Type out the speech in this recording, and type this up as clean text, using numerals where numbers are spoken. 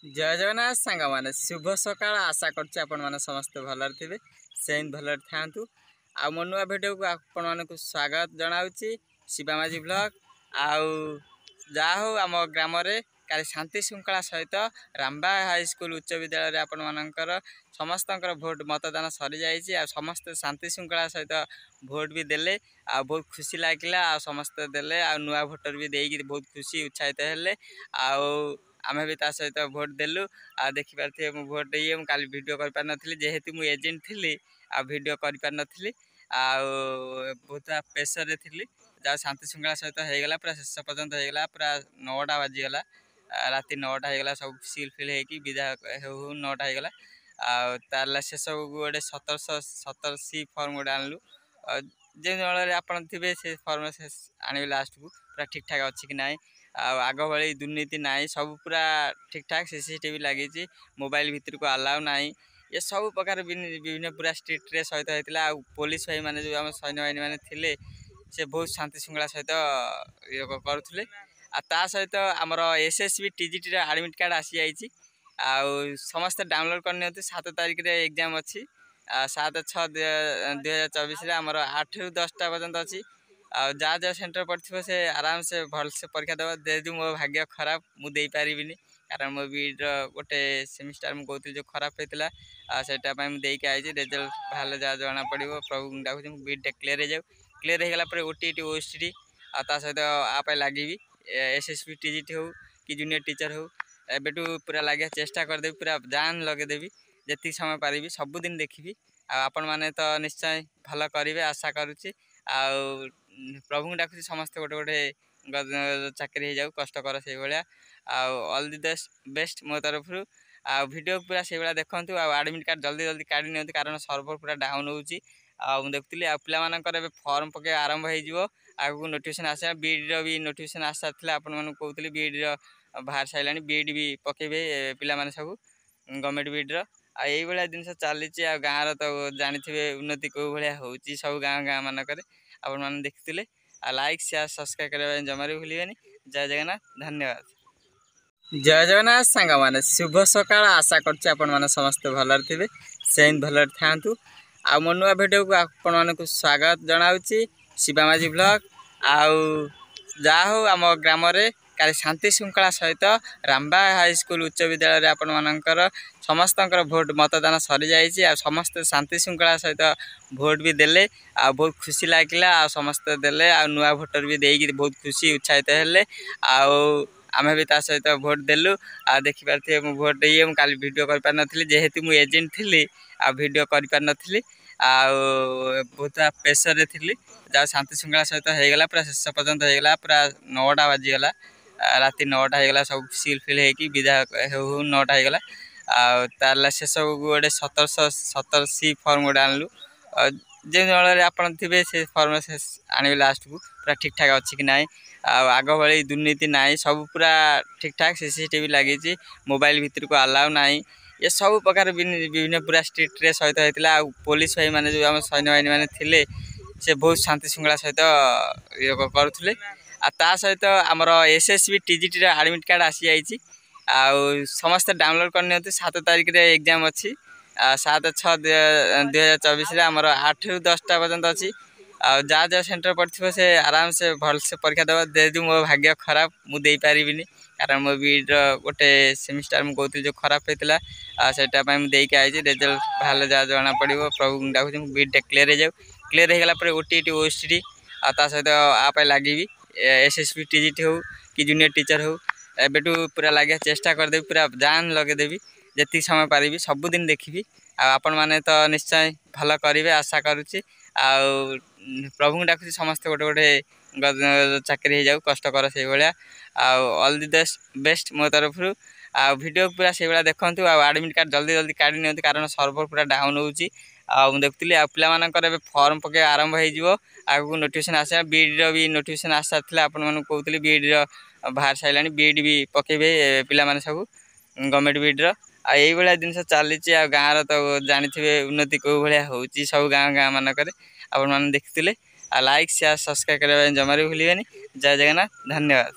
जय जगन्नाथ सांग मैंने शुभ सकाल आशा करछि आपण माने समस्त भलर थे से भलर था आ मो नुआ भिडियो को आपण मानक स्वागत जनाऊँगी शिवामाझी ब्लॉग आउ जा हो आम ग्राम काली शांति श्रृंखला सहित रामबा हाईस्कल उच्च विद्यालय आपण मानकर समस्त भोट मतदान सरी जाइए समस्त शांति श्रृंखला सहित भोट भी देले आ बहुत खुशी लगिला आ समस्त देले आ नुआ भोटर भी देकी बहुत खुशी उत्साहित हेले आमे भी ता सहित भोट देलु आ देखि पारथे मु भोट दिए मु काली वीडियो कर पार नथली जेहेतु मु एजेंट थिली आ वीडियो कर पार नथली आ बहुत प्रेशर रे थिली जा शांति श्रृंखला सहित हो गला पूरा शेष पर्यंत हो गला पूरा 9टा बाजी गला राति 9टा हो गला सब सील फिल हेकी विदा हो 9टा हो गला आ ताला शेष गोटे 1770 फॉर्म गोटे आनलु जे जळे आपण थिबे से फॉर्म से आनी लास्ट को पूरा ठीक ठाक अछि कि नाही आग भाई दुर्नीति ना सब पूरा ठीक ठाक सीसीटीवी लगी मोबाइल भितर को अलाउ ना ये सब प्रकार विभिन्न पूरा स्ट्रिक्ट रे सहित होता है पुलिस भाई मैंने जो आम सैन्य बाहिनी मैंने थे से बहुत शांति श्रृंखला सहित ये करुले आ सहित आमर एसएसबी टीजीटी एडमिट कार्ड आसी जाइए समस्त डाउनलोड करनी 7 तारिख रे एग्जाम अच्छी 7/6/2024 आमर 8 ରୁ 10टा पर्यंत अच्छी जहाँ सेंटर पड़ो से आराम से भल से परीक्षा देवा दे मो भाग्य खराब मुझे पारि कारण मो बीड गोटे सेमिस्टर मुझे कहती जो खराब होता है मुझे आई रेजल्ट बाहर जहाँ जना पड़ो प्रभु डाकुची बीड क्लीयर हो जाऊ क्लीयर हो गला ओटीटी ओएसटी आ सहित आप लगे एसएसबी टीजीटी हो कि जूनियर टीचर हो एबेटू पूरा लगे चेष्टा करदेवी पूरा जान लगेदेवी जी समय पारि सबुदिन देखी आपण मैंने तो निश्चय भल करेंगे आशा करुच्ची प्रभु डाकुची समस्त गोटे गोटे चाकरी हो जाऊ कष्ट कर से भाया ऑल द बेस्ट मो तरफ वीडियो पूरा से भाया देखूँ एडमिट कार्ड जल्दी जल्दी काढ़ी नि कारण सर्वर पूरा डाउन होची देखुली पे फॉर्म पके आरंभ हो आगू नोटिफिकेशन आसा बीड भी नोटिफिकेशन आस सारी आपको कहते बीड बाहर सारा बीड भी पकेबे पिला सब गवर्नमेंट बीड्र आई भाया जिन चली गाँव तो जानी उन्नति कौ भाया हो सब गाँ गाँ मानक आपण मैंने देखते लाइक शेयर सब्सक्राइब करने जमा भी भूलिए जय जगन्नाथ धन्यवाद जय जगन्नाथ सांग मैंने शुभ सकाल आशा करछि आपण माने समस्त भलर थे से भलर था आ मो नुआ भिडियो को आपण मानक स्वागत जनाऊँगी शिवामाझी ब्लॉग आउ जा हो आम ग्राम काली शांति श्रृंखला सहित रामबा हाईस्कल उच्च विद्यालय आपण मानकर समस्त भोट मतदान सरी जाइए समस्त शांति श्रृंखला सहित भोट भी देले आ बहुत खुशी लगिला समस्त देले आ नुआ भोटर भी देकी बहुत खुशी उत्साहित हेले आमे भी ता सहित भोट देलु आ देखि पारथे मु भोट दिए मु काली वीडियो कर पार नथली जेहेतु मु एजेंट थिली आ वीडियो कर पार नथली आ बहुत प्रेशर रे थिली जा शांति श्रृंखला सहित हो गला पूरा शेष पर्यंत हो गला पूरा 9टा बाजी गला राति 9टा हो गला सब सील फिल हेकी विदा हो 9टा हो गला ताला शेष गोटे 1770 फॉर्म गोटे आनलु जे जळे आपण थिबे से फॉर्म से आनी लास्ट को पूरा ठीक ठाक अछि कि नाही आग भाई दुर्नीति ना सब पूरा ठीक ठाक सीसीटीवी लगी मोबाइल भितर को अलाउ ना ये सब प्रकार विभिन्न पूरा स्ट्रिक्ट रे सहित होता है पुलिस भाई मैंने जो आम सैन्य बाहिनी मैंने थे से बहुत शांति श्रृंखला सहित ये करुले आ सहित आमर एसएसबी टीजीटी एडमिट कार्ड आसी जाइए समस्त डाउनलोड करनी 7 तारिख रे एग्जाम अच्छी 7/6/2024 आमर 8 ରୁ 10टा पर्यंत अच्छी जहाँ सेंटर पड़ो से आराम से भल से परीक्षा देवा दे मो भाग्य खराब मुझे पारि कारण मो बीड गोटे सेमिस्टर मुझे कहती जो खराब होता है मुझे आई रेजल्ट बाहर जहाँ जना पड़ो प्रभु डाकुची बीड क्लीयर हो जाऊ क्लीयर हो गला ओटीटी ओएसटी आ सहित आप लगे एसएसबी टीजीटी हो कि जूनियर टीचर हो एबेटू पूरा लगे चेष्टा करदेवी पूरा जान लगेदेवी जी समय पारि सबुदिन देखी आपण मैंने तो निश्चय भल करेंगे आशा करुच्ची प्रभु डाकुची समस्त गोटे गोटे चाकरी हो जाऊ कष्ट कर से भाया ऑल द बेस्ट मो तरफ वीडियो पूरा से भाया देखूँ एडमिट कार्ड जल्दी जल्दी काढ़ी नि कारण सर्वर पूरा डाउन होची देखुली पे फॉर्म पके आरंभ हो आगू नोटिफिकेशन आसा बीड भी नोटिफिकेशन आस सारी आपको कहते बीड बाहर सारा बीड भी पकेबे पिला सब गवर्नमेंट बीड्र आई भाया जिन चली गाँव तो जानी उन्नति कौ भाया हो सब गाँ गाँ मानक आपण मैंने देखते लाइक शेयर सब्सक्राइब करने जमा भी भूलिए जय जगन्नाथ धन्यवाद।